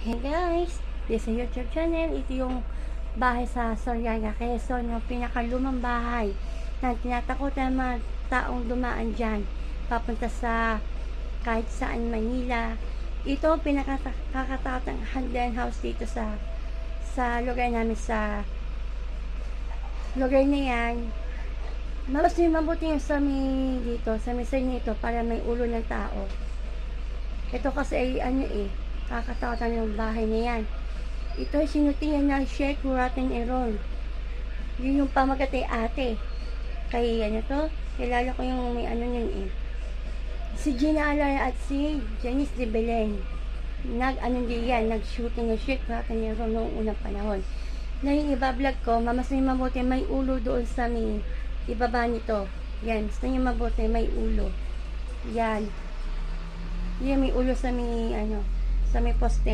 Hey guys, this is YouTube channel. Ito yung bahay sa Soriaya, Quezon, yung pinakalumang bahay na tinatakutan ng mga taong dumaan dyan papunta sa kahit saan Manila. Ito pinakakatatatang haunted house dito sa lugar namin, sa lugar na yan. Mas mabuti yung sa dito, sa misa nito, para may ulo ng tao. Ito kasi ay kakatakutan ng bahay na yan. Ito ay sinutihan na Sheikh Muratin Erol. Yun yung pamagatay ate. Kay kilala ko yung may si Gina Alara at si Janice de Belen. Nag-shooting ng Sheikh Muratin Erol noong unang panahon. Na yung iba-vlog ko, mamasay mabuti may ulo doon sa may ibaba nito. Yan, gusto niyo mabuti may ulo. Yan. Yan, may ulo sa may sa may poste.